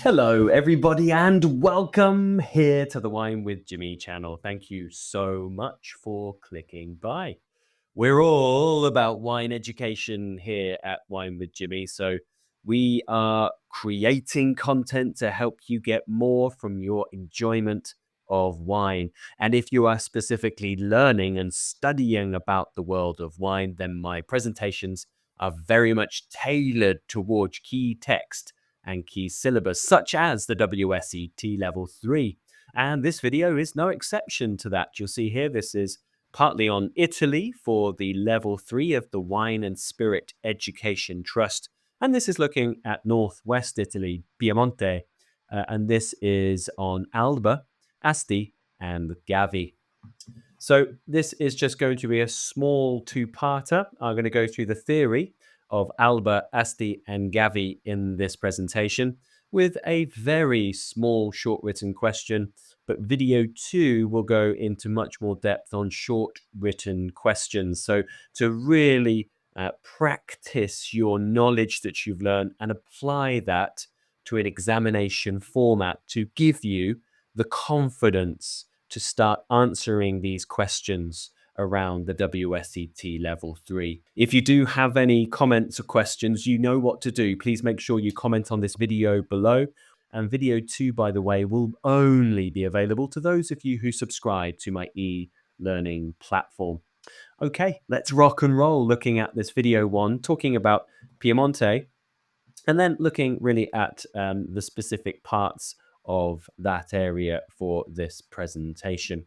Hello, everybody, and welcome here to the Wine with Jimmy channel. Thank you so much for clicking by. We're all about wine education here at Wine with Jimmy. So, we are creating content to help you get more from your enjoyment of wine. And if you are specifically learning and studying about the world of wine, then my presentations are very much tailored towards key text and key syllabus, such as the WSET Level 3. And this video is no exception to that. You'll see here, this is partly on Italy for the Level 3 of the Wine and Spirit Education Trust. And this is looking at Northwest Italy, Piemonte. And this is on Alba, Asti, and Gavi. So this is just going to be a small two-parter. I'm going to go through the theory of Alba, Asti, and Gavi in this presentation with a very small short written question, but video 2 will go into much more depth on short written questions. So to really practice your knowledge that you've learned and apply that to an examination format to give you the confidence to start answering these questions around the WSET Level 3. If you do have any comments or questions, you know what to do. Please make sure you comment on this video below. And video 2, by the way, will only be available to those of you who subscribe to my e-learning platform. Okay, let's rock and roll looking at this video 1, talking about Piemonte, and then looking really at the specific parts of that area for this presentation.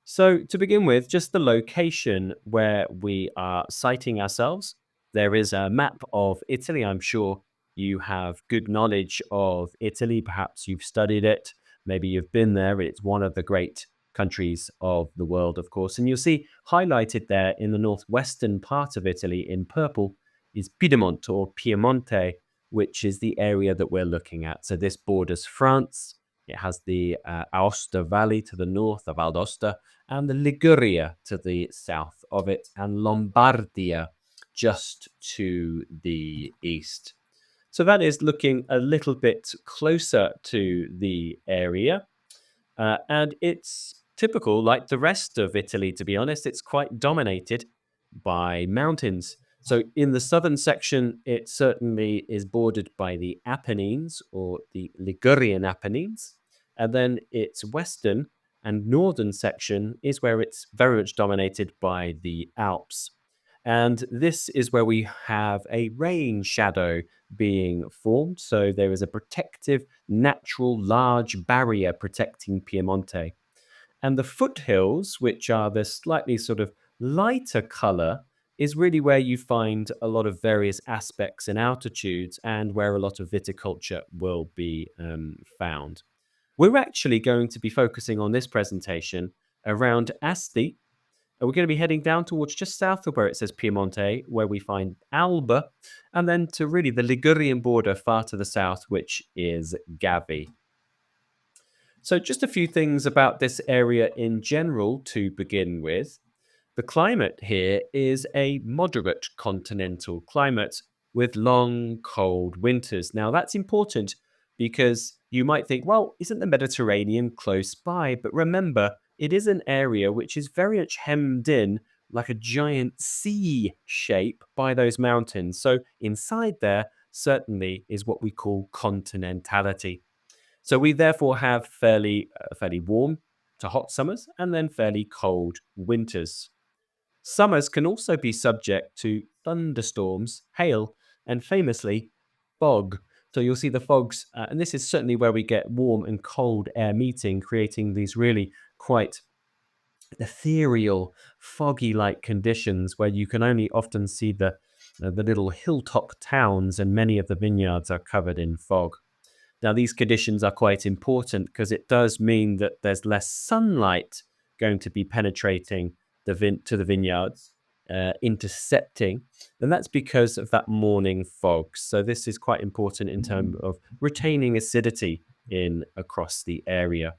So to begin with, just the location where we are siting ourselves. There is a map of Italy. I'm sure you have good knowledge of Italy. Perhaps you've studied it. Maybe you've been there. It's one of the great countries of the world, of course. And you'll see highlighted there in the northwestern part of Italy in purple is Piedmont or Piemonte, which is the area that we're looking at. So this borders France. It has the Aosta Valley to the north of Val d'Aosta, and the Liguria to the south of it, and Lombardia just to the east. So that is looking a little bit closer to the area. And it's typical, like the rest of Italy, to be honest, it's quite dominated by mountains. So in the southern section, it certainly is bordered by the Apennines or the Ligurian Apennines. And then its western and northern section is where it's very much dominated by the Alps. And this is where we have a rain shadow being formed. So there is a protective, natural, large barrier protecting Piemonte. And the foothills, which are the slightly sort of lighter color, is really where you find a lot of various aspects and altitudes and where a lot of viticulture will be found. We're actually going to be focusing on this presentation around Asti. And we're going to be heading down towards just south of where it says Piemonte, where we find Alba, and then to really the Ligurian border far to the south, which is Gavi. So just a few things about this area in general to begin with. The climate here is a moderate continental climate with long, cold winters. Now, that's important because you might think, well, isn't the Mediterranean close by? But remember, it is an area which is very much hemmed in like a giant C shape by those mountains. So inside there certainly is what we call continentality. So we therefore have fairly warm to hot summers and then fairly cold winters. Summers can also be subject to thunderstorms, hail, and famously, fog. So you'll see the fogs, and this is certainly where we get warm and cold air meeting, creating these really quite ethereal, foggy-like conditions where you can only often see the little hilltop towns, and many of the vineyards are covered in fog. Now, these conditions are quite important because it does mean that there's less sunlight going to be penetrating to the vineyards, intercepting, and that's because of that morning fog. So this is quite important in terms of retaining acidity across the area.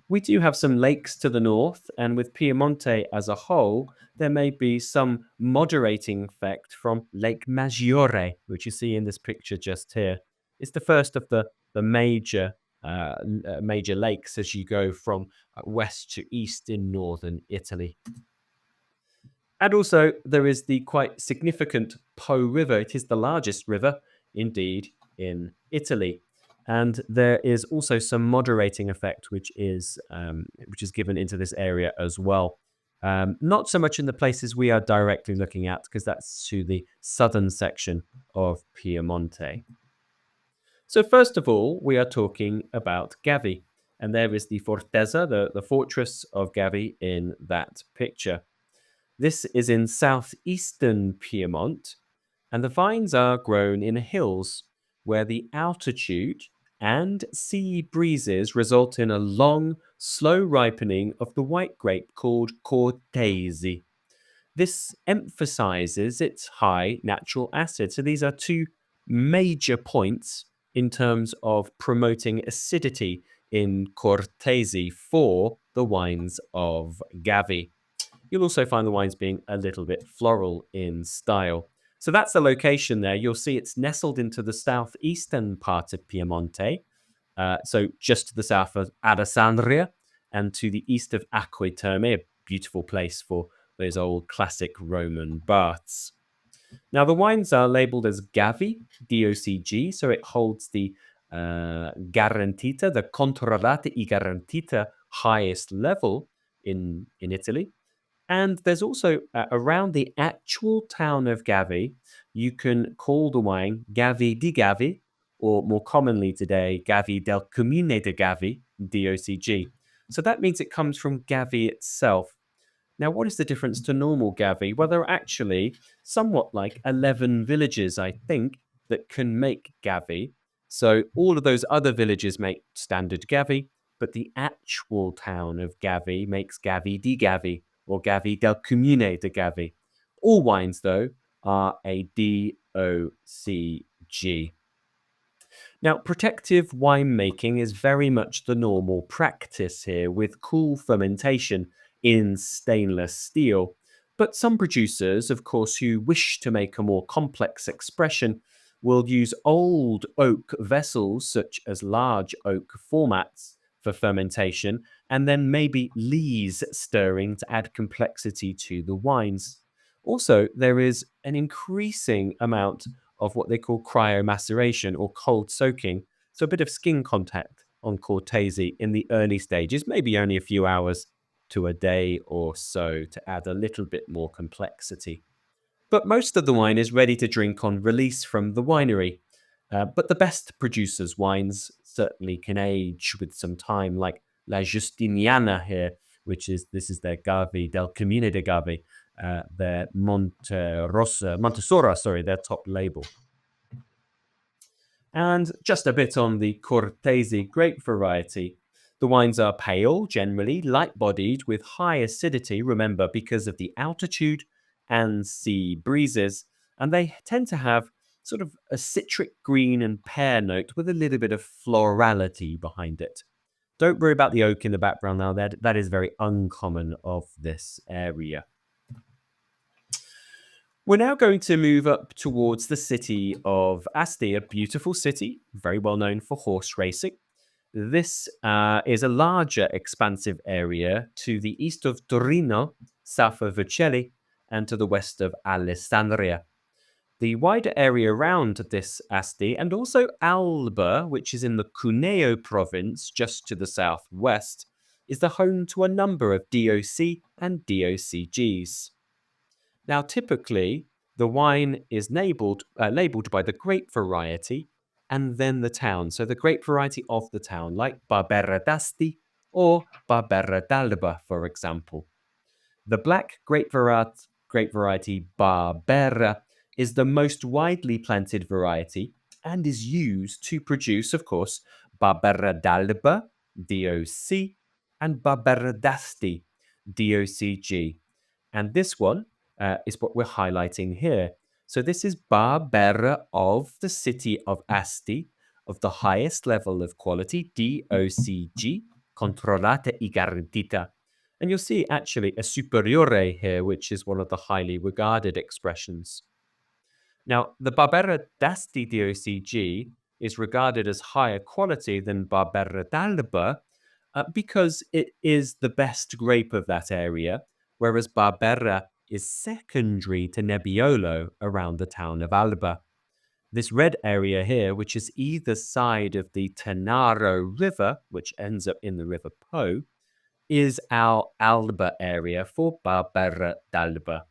We do have some lakes to the north, and with Piemonte as a whole, there may be some moderating effect from Lake Maggiore, which you see in this picture just here. It's the first of the the major lakes as you go from west to east in northern Italy. And also, there is the quite significant Po River. It is the largest river, indeed, in Italy. And there is also some moderating effect, which is given into this area as well. Not so much in the places we are directly looking at, because that's to the southern section of Piemonte. So first of all, we are talking about Gavi. And there is the Fortezza, the fortress of Gavi in that picture. This is in southeastern Piedmont, and the vines are grown in hills where the altitude and sea breezes result in a long, slow ripening of the white grape called Cortese. This emphasizes its high natural acid. So these are two major points in terms of promoting acidity in Cortese for the wines of Gavi. You'll also find the wines being a little bit floral in style. So that's the location there. You'll see it's nestled into the southeastern part of Piemonte, so just to the south of Alessandria and to the east of Acque Terme, a beautiful place for those old classic Roman baths. Now, the wines are labeled as Gavi, DOCG, so it holds the Garantita, the Controllata e Garantita highest level in Italy. And there's also, around the actual town of Gavi, you can call the wine Gavi di Gavi, or more commonly today, Gavi del Comune de Gavi, DOCG. So that means it comes from Gavi itself. Now, what is the difference to normal Gavi? Well, there are actually somewhat like 11 villages, I think, that can make Gavi. So all of those other villages make standard Gavi, but the actual town of Gavi makes Gavi di Gavi, or Gavi del Comune de Gavi. All wines, though, are a DOCG. Now, protective winemaking is very much the normal practice here, with cool fermentation in stainless steel. But some producers, of course, who wish to make a more complex expression, will use old oak vessels, such as large oak formats, for fermentation, and then maybe lees stirring to add complexity to the wines. Also, there is an increasing amount of what they call cryomaceration or cold soaking, so a bit of skin contact on Cortese in the early stages, maybe only a few hours to a day or so, to add a little bit more complexity. But most of the wine is ready to drink on release from the winery. But the best producers' wines certainly can age with some time, like La Justiniana here, this is their Gavi del Comune de Gavi, their Montesora, sorry, their top label. And just a bit on the Cortese grape variety. The wines are pale, generally, light-bodied, with high acidity, remember, because of the altitude and sea breezes, and they tend to have sort of a citric green and pear note with a little bit of florality behind it. Don't worry about the oak in the background now, that is very uncommon of this area. We're now going to move up towards the city of Asti, a beautiful city, very well known for horse racing. This is a larger, expansive area to the east of Torino, south of Vercelli, and to the west of Alessandria. The wider area around this Asti, and also Alba, which is in the Cuneo province just to the southwest, is the home to a number of DOC and DOCGs. Now, typically, the wine is labeled by the grape variety and then the town. So the grape variety of the town, like Barbera d'Asti or Barbera d'Alba, for example. The black grape variety Barbera is the most widely planted variety and is used to produce, of course, Barbera d'Alba, DOC, and Barbera d'Asti, DOCG. And this one is what we're highlighting here. So this is Barbera of the city of Asti, of the highest level of quality, DOCG, Controllata e Garantita. And you'll see actually a superiore here, which is one of the highly regarded expressions. Now, the Barbera d'Asti DOCG is regarded as higher quality than Barbera d'Alba because it is the best grape of that area, whereas Barbera is secondary to Nebbiolo around the town of Alba. This red area here, which is either side of the Tanaro River, which ends up in the River Po, is our Alba area for Barbera d'Alba.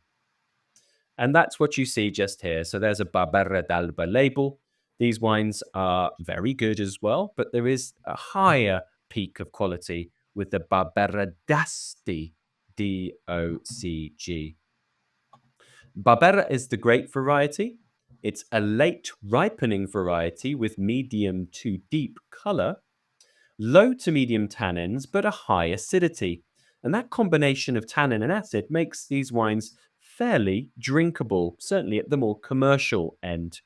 And that's what you see just here. So there's a Barbera d'Alba label. These wines are very good as well, but there is a higher peak of quality with the Barbera d'Asti, DOCG. Barbera is the grape variety. It's a late ripening variety with medium to deep color, low to medium tannins, but a high acidity. And that combination of tannin and acid makes these wines fairly drinkable, certainly at the more commercial end.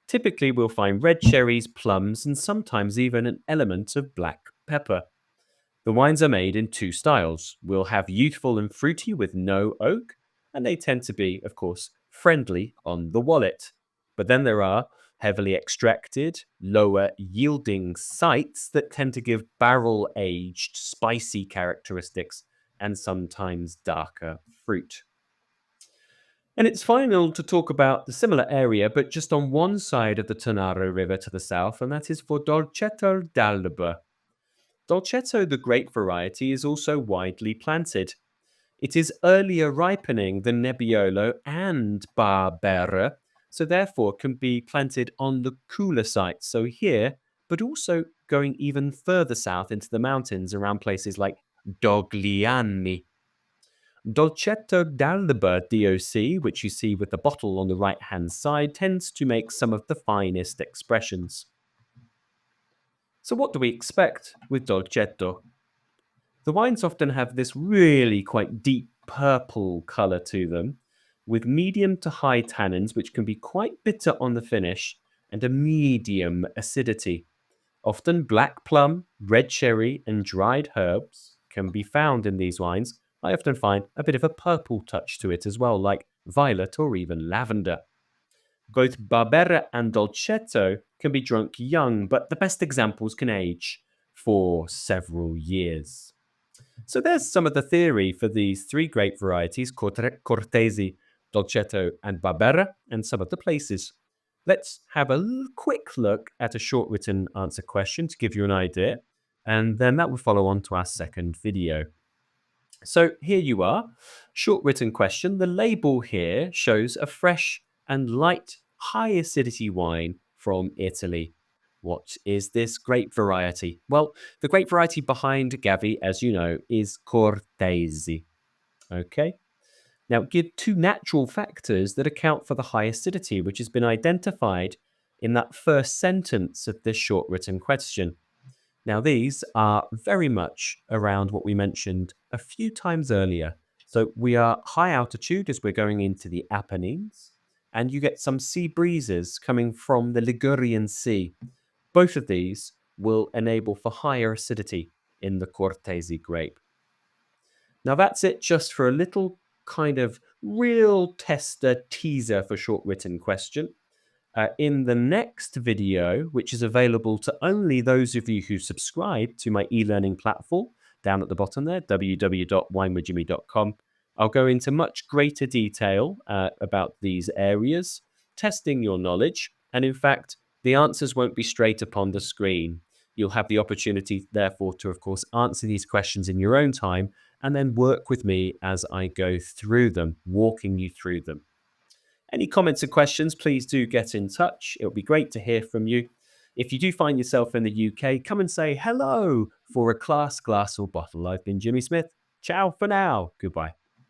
Typically, we'll find red cherries, plums, and sometimes even an element of black pepper. The wines are made in two styles. We'll have youthful and fruity with no oak, and they tend to be, of course, friendly on the wallet. But then there are heavily extracted, lower yielding sites that tend to give barrel aged, spicy characteristics and sometimes darker fruit. And it's final to talk about the similar area, but just on one side of the Tanaro River to the south, and that is for Dolcetto d'Alba. Dolcetto, the grape variety, is also widely planted. It is earlier ripening than Nebbiolo and Barbera, so therefore can be planted on the cooler sites, so here, but also going even further south into the mountains around places like Dogliani. Dolcetto d'Alba DOC, which you see with the bottle on the right-hand side, tends to make some of the finest expressions. So what do we expect with Dolcetto? The wines often have this really quite deep purple colour to them, with medium to high tannins, which can be quite bitter on the finish, and a medium acidity. Often black plum, red cherry, and dried herbs can be found in these wines. I often find a bit of a purple touch to it as well, like violet or even lavender. Both Barbera and Dolcetto can be drunk young, but the best examples can age for several years. So there's some of the theory for these three grape varieties, Cortese, Dolcetto, and Barbera, and some of the places. Let's have a quick look at a short written answer question to give you an idea, and then that will follow on to our second video. So here you are, short written question. The label here shows a fresh and light, high acidity wine from Italy. What is this grape variety? Well, the grape variety behind Gavi, as you know, is Cortese. Okay. Now, give two natural factors that account for the high acidity, which has been identified in that first sentence of this short written question. Now, these are very much around what we mentioned a few times earlier. So we are high altitude as we're going into the Apennines, and you get some sea breezes coming from the Ligurian Sea. Both of these will enable for higher acidity in the Cortese grape. Now that's it just for a little kind of real tester teaser for short written question. In the next video, which is available to only those of you who subscribe to my e-learning platform, down at the bottom there, www.winewithjimmy.com, I'll go into much greater detail about these areas, testing your knowledge, and in fact, the answers won't be straight upon the screen. You'll have the opportunity, therefore, to, of course, answer these questions in your own time, and then work with me as I go through them, walking you through them. Any comments or questions, please do get in touch. It would be great to hear from you. If you do find yourself in the UK, come and say hello for a class, glass, or bottle. I've been Jimmy Smith. Ciao for now. Goodbye.